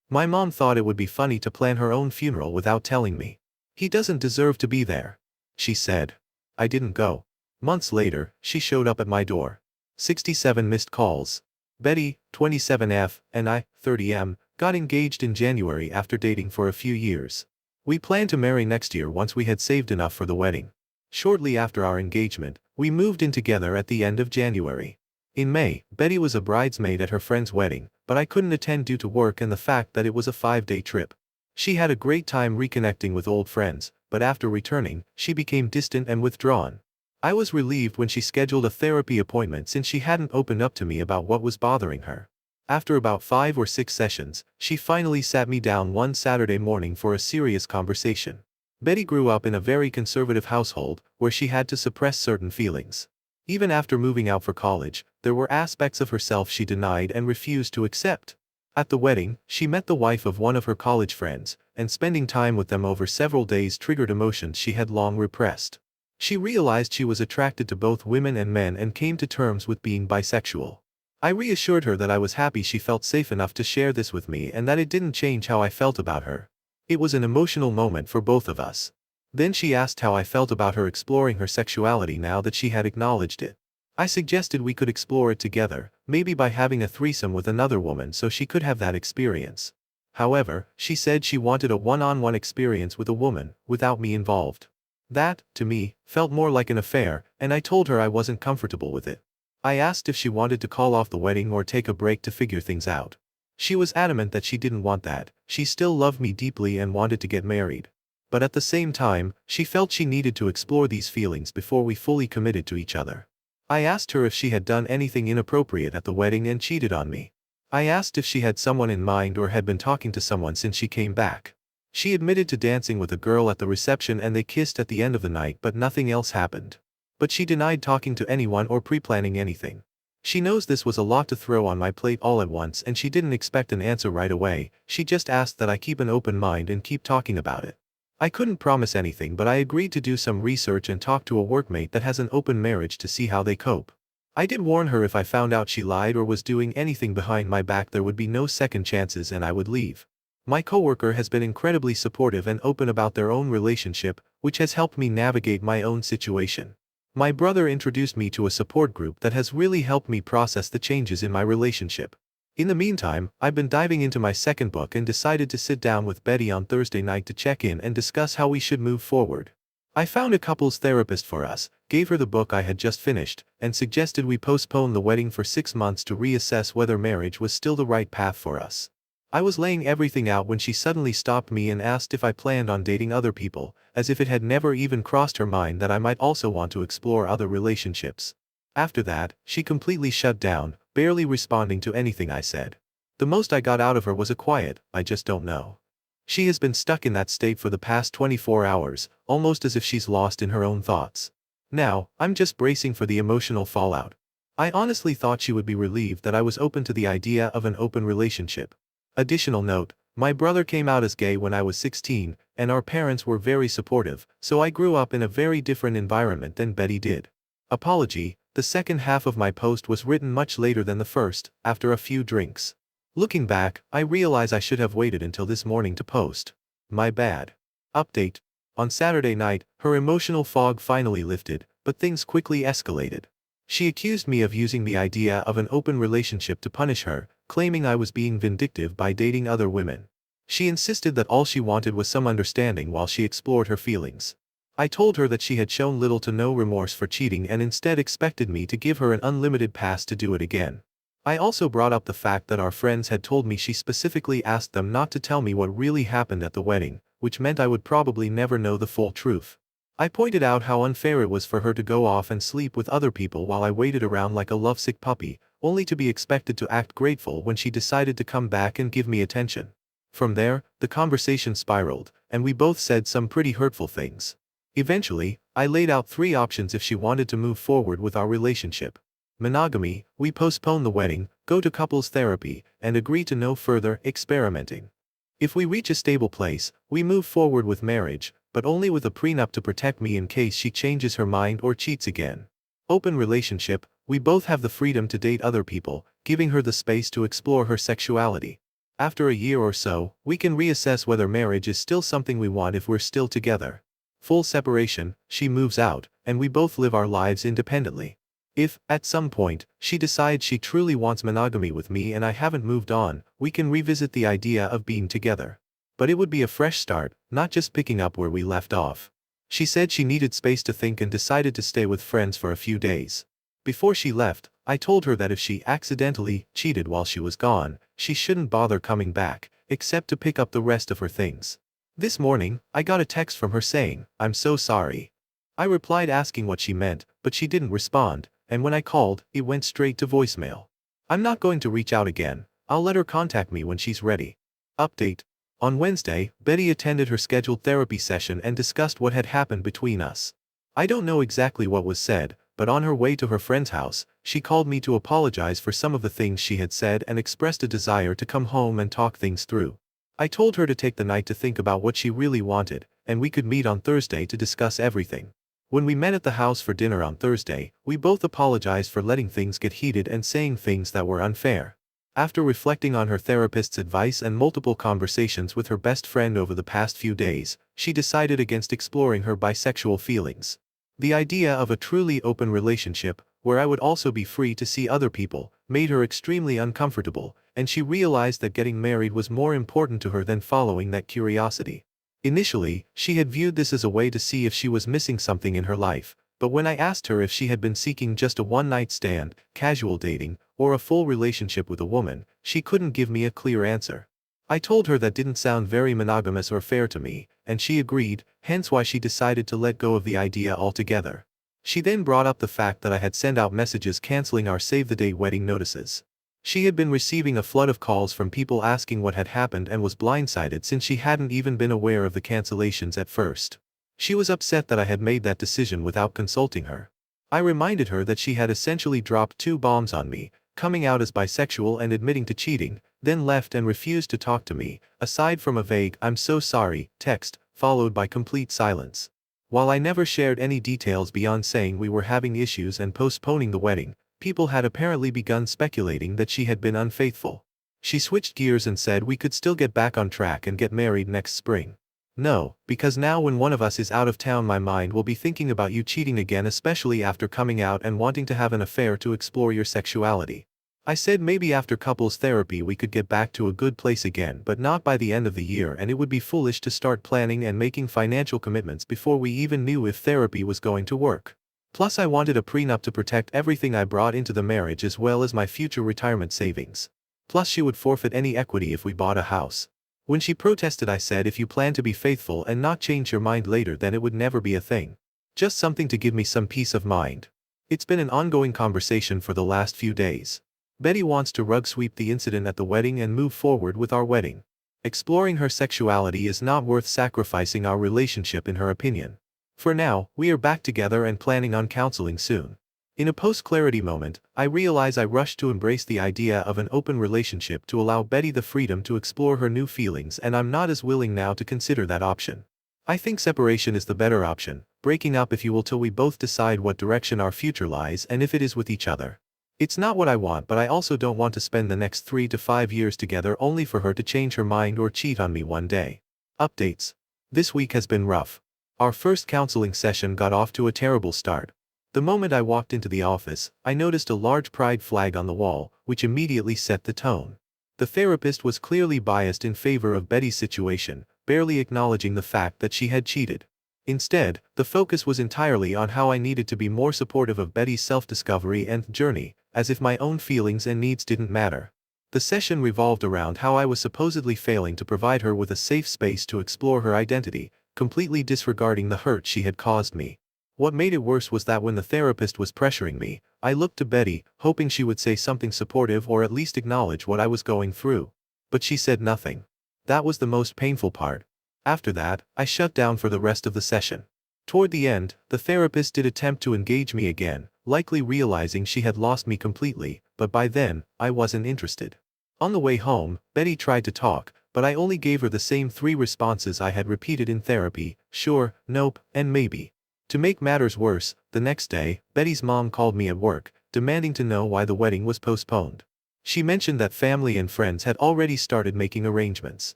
My mom thought it would be funny to plan her own funeral without telling me. "He doesn't deserve to be there," she said. I didn't go. Months later, she showed up at my door. 67 missed calls. Betty, 27F, and I, 30M, got engaged in January after dating for a few years. We planned to marry next year once we had saved enough for the wedding. Shortly after our engagement, we moved in together at the end of January. In May, Betty was a bridesmaid at her friend's wedding, but I couldn't attend due to work and the fact that it was a 5-day trip. She had a great time reconnecting with old friends, but after returning, she became distant and withdrawn. I was relieved when she scheduled a therapy appointment since she hadn't opened up to me about what was bothering her. After about 5 or 6 sessions, she finally sat me down one Saturday morning for a serious conversation. Betty grew up in a very conservative household, where she had to suppress certain feelings. Even after moving out for college, there were aspects of herself she denied and refused to accept. At the wedding, she met the wife of one of her college friends, and spending time with them over several days triggered emotions she had long repressed. She realized she was attracted to both women and men and came to terms with being bisexual. I reassured her that I was happy she felt safe enough to share this with me and that it didn't change how I felt about her. It was an emotional moment for both of us. Then she asked how I felt about her exploring her sexuality now that she had acknowledged it. I suggested we could explore it together, maybe by having a threesome with another woman so she could have that experience. However, she said she wanted a one-on-one experience with a woman, without me involved. That, to me, felt more like an affair, and I told her I wasn't comfortable with it. I asked if she wanted to call off the wedding or take a break to figure things out. She was adamant that she didn't want that. She still loved me deeply and wanted to get married. But at the same time, she felt she needed to explore these feelings before we fully committed to each other. I asked her if she had done anything inappropriate at the wedding and cheated on me. I asked if she had someone in mind or had been talking to someone since she came back. She admitted to dancing with a girl at the reception and they kissed at the end of the night, but nothing else happened. But she denied talking to anyone or pre-planning anything. She knows this was a lot to throw on my plate all at once and she didn't expect an answer right away. She just asked that I keep an open mind and keep talking about it. I couldn't promise anything, but I agreed to do some research and talk to a workmate that has an open marriage to see how they cope. I did warn her if I found out she lied or was doing anything behind my back there would be no second chances and I would leave. My coworker has been incredibly supportive and open about their own relationship, which has helped me navigate my own situation. My brother introduced me to a support group that has really helped me process the changes in my relationship. In the meantime, I've been diving into my second book and decided to sit down with Betty on Thursday night to check in and discuss how we should move forward. I found a couples therapist for us, gave her the book I had just finished, and suggested we postpone the wedding for 6 months to reassess whether marriage was still the right path for us. I was laying everything out when she suddenly stopped me and asked if I planned on dating other people, as if it had never even crossed her mind that I might also want to explore other relationships. After that, she completely shut down, barely responding to anything I said. The most I got out of her was a quiet, "I just don't know." She has been stuck in that state for the past 24 hours, almost as if she's lost in her own thoughts. Now, I'm just bracing for the emotional fallout. I honestly thought she would be relieved that I was open to the idea of an open relationship. Additional note, my brother came out as gay when I was 16, and our parents were very supportive, so I grew up in a very different environment than Betty did. Apology, the second half of my post was written much later than the first, after a few drinks. Looking back, I realize I should have waited until this morning to post. My bad. Update. On Saturday night, her emotional fog finally lifted, but things quickly escalated. She accused me of using the idea of an open relationship to punish her, claiming I was being vindictive by dating other women. She insisted that all she wanted was some understanding while she explored her feelings. I told her that she had shown little to no remorse for cheating and instead expected me to give her an unlimited pass to do it again. I also brought up the fact that our friends had told me she specifically asked them not to tell me what really happened at the wedding, which meant I would probably never know the full truth. I pointed out how unfair it was for her to go off and sleep with other people while I waited around like a lovesick puppy, only to be expected to act grateful when she decided to come back and give me attention. From there, the conversation spiraled, and we both said some pretty hurtful things. Eventually, I laid out 3 options if she wanted to move forward with our relationship. Monogamy, we postpone the wedding, go to couples therapy, and agree to no further experimenting. If we reach a stable place, we move forward with marriage, but only with a prenup to protect me in case she changes her mind or cheats again. Open relationship, we both have the freedom to date other people, giving her the space to explore her sexuality. After a year or so, we can reassess whether marriage is still something we want if we're still together. Full separation, she moves out, and we both live our lives independently. If, at some point, she decides she truly wants monogamy with me and I haven't moved on, we can revisit the idea of being together. But it would be a fresh start, not just picking up where we left off. She said she needed space to think and decided to stay with friends for a few days. Before she left, I told her that if she accidentally cheated while she was gone, she shouldn't bother coming back, except to pick up the rest of her things. This morning, I got a text from her saying, "I'm so sorry." I replied asking what she meant, but she didn't respond, and when I called, it went straight to voicemail. I'm not going to reach out again. I'll let her contact me when she's ready. Update. On Wednesday, Betty attended her scheduled therapy session and discussed what had happened between us. I don't know exactly what was said, but on her way to her friend's house, she called me to apologize for some of the things she had said and expressed a desire to come home and talk things through. I told her to take the night to think about what she really wanted, and we could meet on Thursday to discuss everything. When we met at the house for dinner on Thursday, we both apologized for letting things get heated and saying things that were unfair. After reflecting on her therapist's advice and multiple conversations with her best friend over the past few days, she decided against exploring her bisexual feelings. The idea of a truly open relationship, where I would also be free to see other people, made her extremely uncomfortable, and she realized that getting married was more important to her than following that curiosity. Initially, she had viewed this as a way to see if she was missing something in her life, but when I asked her if she had been seeking just a one-night stand, casual dating, or a full relationship with a woman, she couldn't give me a clear answer. I told her that didn't sound very monogamous or fair to me, and she agreed, hence why she decided to let go of the idea altogether. She then brought up the fact that I had sent out messages canceling our save-the-date wedding notices. She had been receiving a flood of calls from people asking what had happened and was blindsided since she hadn't even been aware of the cancellations at first. She was upset that I had made that decision without consulting her. I reminded her that she had essentially dropped two bombs on me, coming out as bisexual and admitting to cheating, then left and refused to talk to me, aside from a vague "I'm so sorry" text, followed by complete silence. While I never shared any details beyond saying we were having issues and postponing the wedding, people had apparently begun speculating that she had been unfaithful. She switched gears and said we could still get back on track and get married next spring. No, because now when one of us is out of town my mind will be thinking about you cheating again, especially after coming out and wanting to have an affair to explore your sexuality. I said maybe after couples therapy we could get back to a good place again, but not by the end of the year, and it would be foolish to start planning and making financial commitments before we even knew if therapy was going to work. Plus I wanted a prenup to protect everything I brought into the marriage as well as my future retirement savings. Plus she would forfeit any equity if we bought a house. When she protested I said if you plan to be faithful and not change your mind later then it would never be a thing. Just something to give me some peace of mind. It's been an ongoing conversation for the last few days. Betty wants to rug sweep the incident at the wedding and move forward with our wedding. Exploring her sexuality is not worth sacrificing our relationship in her opinion. For now, we are back together and planning on counseling soon. In a post-clarity moment, I realize I rushed to embrace the idea of an open relationship to allow Betty the freedom to explore her new feelings, and I'm not as willing now to consider that option. I think separation is the better option, breaking up if you will till we both decide what direction our future lies and if it is with each other. It's not what I want, but I also don't want to spend the next 3 to 5 years together only for her to change her mind or cheat on me one day. Updates. This week has been rough. Our first counseling session got off to a terrible start. The moment I walked into the office, I noticed a large pride flag on the wall, which immediately set the tone. The therapist was clearly biased in favor of Betty's situation, barely acknowledging the fact that she had cheated. Instead, the focus was entirely on how I needed to be more supportive of Betty's self-discovery and journey, as if my own feelings and needs didn't matter. The session revolved around how I was supposedly failing to provide her with a safe space to explore her identity, completely disregarding the hurt she had caused me. What made it worse was that when the therapist was pressuring me, I looked to Betty, hoping she would say something supportive or at least acknowledge what I was going through. But she said nothing. That was the most painful part. After that, I shut down for the rest of the session. Toward the end, the therapist did attempt to engage me again, likely realizing she had lost me completely, but by then, I wasn't interested. On the way home, Betty tried to talk, but I only gave her the same 3 responses I had repeated in therapy: sure, nope, and maybe. To make matters worse, the next day, Betty's mom called me at work, demanding to know why the wedding was postponed. She mentioned that family and friends had already started making arrangements.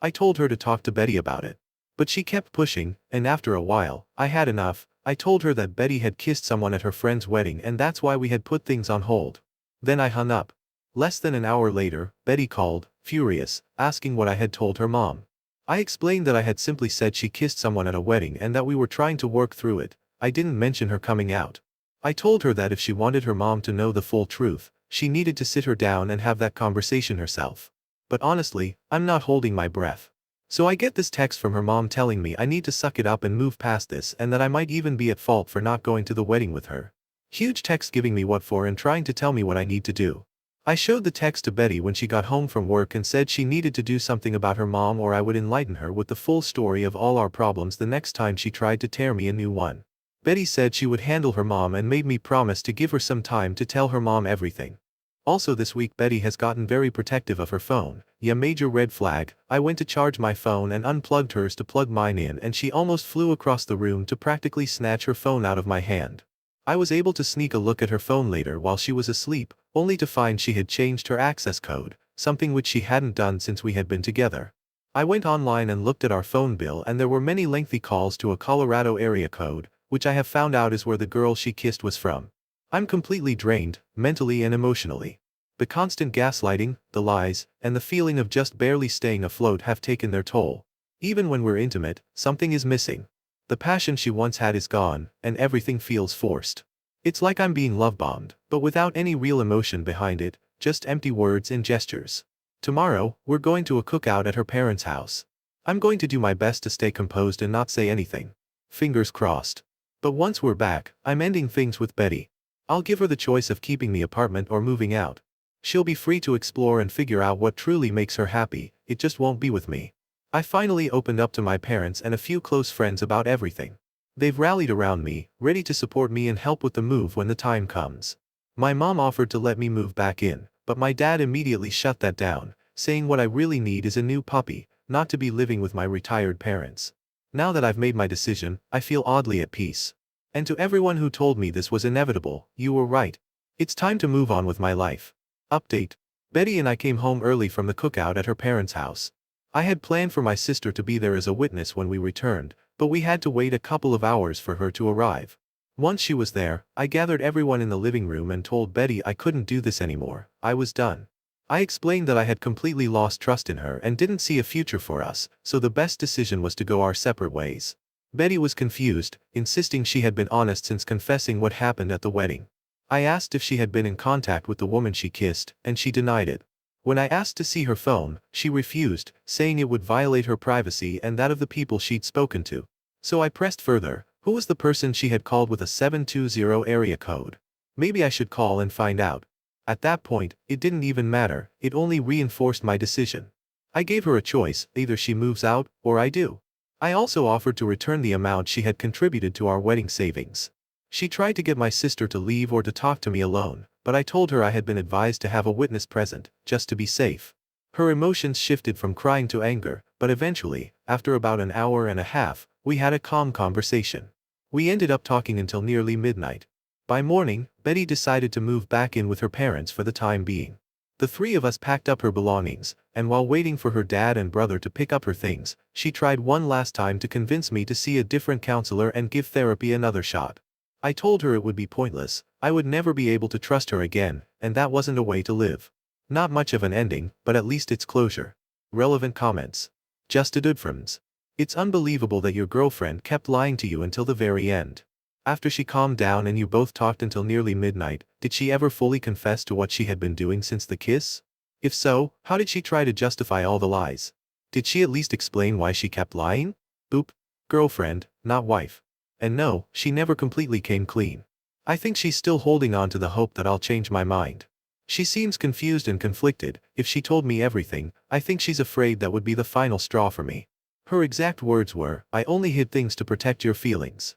I told her to talk to Betty about it. But she kept pushing, and after a while, I had enough. I told her that Betty had kissed someone at her friend's wedding and that's why we had put things on hold. Then I hung up. Less than an hour later, Betty called, furious, asking what I had told her mom. I explained that I had simply said she kissed someone at a wedding and that we were trying to work through it. I didn't mention her coming out. I told her that if she wanted her mom to know the full truth, she needed to sit her down and have that conversation herself. But honestly, I'm not holding my breath. So I get this text from her mom telling me I need to suck it up and move past this and that I might even be at fault for not going to the wedding with her. Huge text giving me what for and trying to tell me what I need to do. I showed the text to Betty when she got home from work and said she needed to do something about her mom or I would enlighten her with the full story of all our problems the next time she tried to tear me a new one. Betty said she would handle her mom and made me promise to give her some time to tell her mom everything. Also this week Betty has gotten very protective of her phone. Yeah, major red flag. I went to charge my phone and unplugged hers to plug mine in and she almost flew across the room to practically snatch her phone out of my hand. I was able to sneak a look at her phone later while she was asleep, only to find she had changed her access code, something which she hadn't done since we had been together. I went online and looked at our phone bill and there were many lengthy calls to a Colorado area code, which I have found out is where the girl she kissed was from. I'm completely drained, mentally and emotionally. The constant gaslighting, the lies, and the feeling of just barely staying afloat have taken their toll. Even when we're intimate, something is missing. The passion she once had is gone, and everything feels forced. It's like I'm being love-bombed, but without any real emotion behind it, just empty words and gestures. Tomorrow, we're going to a cookout at her parents' house. I'm going to do my best to stay composed and not say anything. Fingers crossed. But once we're back, I'm ending things with Betty. I'll give her the choice of keeping the apartment or moving out. She'll be free to explore and figure out what truly makes her happy, it just won't be with me. I finally opened up to my parents and a few close friends about everything. They've rallied around me, ready to support me and help with the move when the time comes. My mom offered to let me move back in, but my dad immediately shut that down, saying what I really need is a new puppy, not to be living with my retired parents. Now that I've made my decision, I feel oddly at peace. And to everyone who told me this was inevitable, you were right. It's time to move on with my life. Update. Betty and I came home early from the cookout at her parents' house. I had planned for my sister to be there as a witness when we returned, but we had to wait a couple of hours for her to arrive. Once she was there, I gathered everyone in the living room and told Betty I couldn't do this anymore, I was done. I explained that I had completely lost trust in her and didn't see a future for us, so the best decision was to go our separate ways. Betty was confused, insisting she had been honest since confessing what happened at the wedding. I asked if she had been in contact with the woman she kissed, and she denied it. When I asked to see her phone, she refused, saying it would violate her privacy and that of the people she'd spoken to. So I pressed further, who was the person she had called with a 720 area code? Maybe I should call and find out. At that point, it didn't even matter, it only reinforced my decision. I gave her a choice, either she moves out, or I do. I also offered to return the amount she had contributed to our wedding savings. She tried to get my sister to leave or to talk to me alone, but I told her I had been advised to have a witness present, just to be safe. Her emotions shifted from crying to anger, but eventually, after about an hour and a half, we had a calm conversation. We ended up talking until nearly midnight. By morning, Betty decided to move back in with her parents for the time being. The three of us packed up her belongings, and while waiting for her dad and brother to pick up her things, she tried one last time to convince me to see a different counselor and give therapy another shot. I told her it would be pointless, I would never be able to trust her again, and that wasn't a way to live. Not much of an ending, but at least it's closure. Relevant comments. Just a dudframs. It's unbelievable that your girlfriend kept lying to you until the very end. After she calmed down and you both talked until nearly midnight, did she ever fully confess to what she had been doing since the kiss? If so, how did she try to justify all the lies? Did she at least explain why she kept lying? Boop. Girlfriend, not wife. And no, she never completely came clean. I think she's still holding on to the hope that I'll change my mind. She seems confused and conflicted. If she told me everything, I think she's afraid that would be the final straw for me. Her exact words were, "I only hid things to protect your feelings."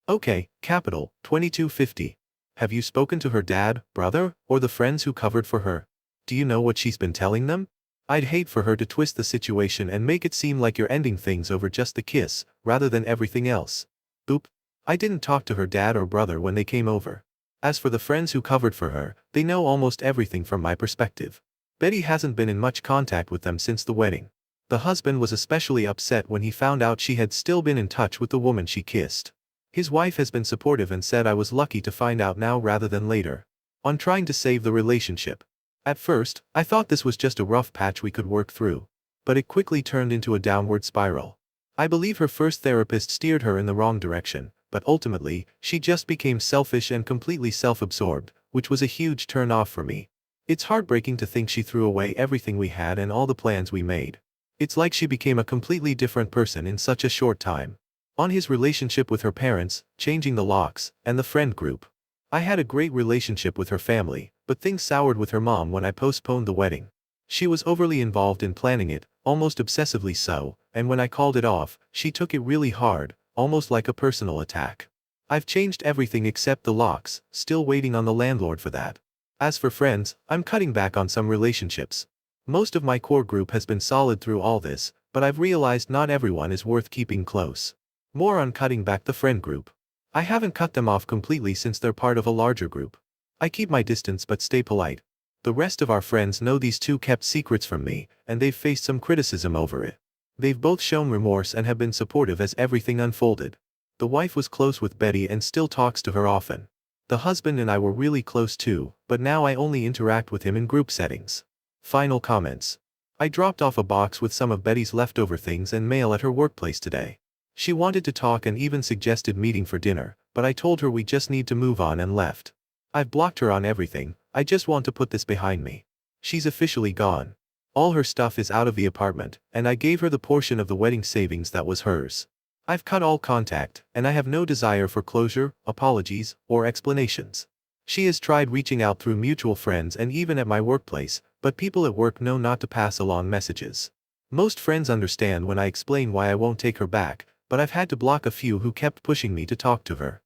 Okay, capital, 2250. Have you spoken to her dad, brother, or the friends who covered for her? Do you know what she's been telling them? I'd hate for her to twist the situation and make it seem like you're ending things over just the kiss, rather than everything else. Boop. I didn't talk to her dad or brother when they came over. As for the friends who covered for her, they know almost everything from my perspective. Betty hasn't been in much contact with them since the wedding. The husband was especially upset when he found out she had still been in touch with the woman she kissed. His wife has been supportive and said I was lucky to find out now rather than later. On trying to save the relationship. At first, I thought this was just a rough patch we could work through. But it quickly turned into a downward spiral. I believe her first therapist steered her in the wrong direction, but ultimately, she just became selfish and completely self-absorbed, which was a huge turn-off for me. It's heartbreaking to think she threw away everything we had and all the plans we made. It's like she became a completely different person in such a short time. On his relationship with her parents, changing the locks, and the friend group. I had a great relationship with her family, but things soured with her mom when I postponed the wedding. She was overly involved in planning it, almost obsessively so, and when I called it off, she took it really hard, almost like a personal attack. I've changed everything except the locks, still waiting on the landlord for that. As for friends, I'm cutting back on some relationships. Most of my core group has been solid through all this, but I've realized not everyone is worth keeping close. More on cutting back the friend group. I haven't cut them off completely since they're part of a larger group. I keep my distance but stay polite. The rest of our friends know these two kept secrets from me, and they've faced some criticism over it. They've both shown remorse and have been supportive as everything unfolded. The wife was close with Betty and still talks to her often. The husband and I were really close too, but now I only interact with him in group settings. Final comments. I dropped off a box with some of Betty's leftover things and mail at her workplace today. She wanted to talk and even suggested meeting for dinner, but I told her we just need to move on and left. I've blocked her on everything, I just want to put this behind me. She's officially gone. All her stuff is out of the apartment, and I gave her the portion of the wedding savings that was hers. I've cut all contact, and I have no desire for closure, apologies, or explanations. She has tried reaching out through mutual friends and even at my workplace, but people at work know not to pass along messages. Most friends understand when I explain why I won't take her back, but I've had to block a few who kept pushing me to talk to her.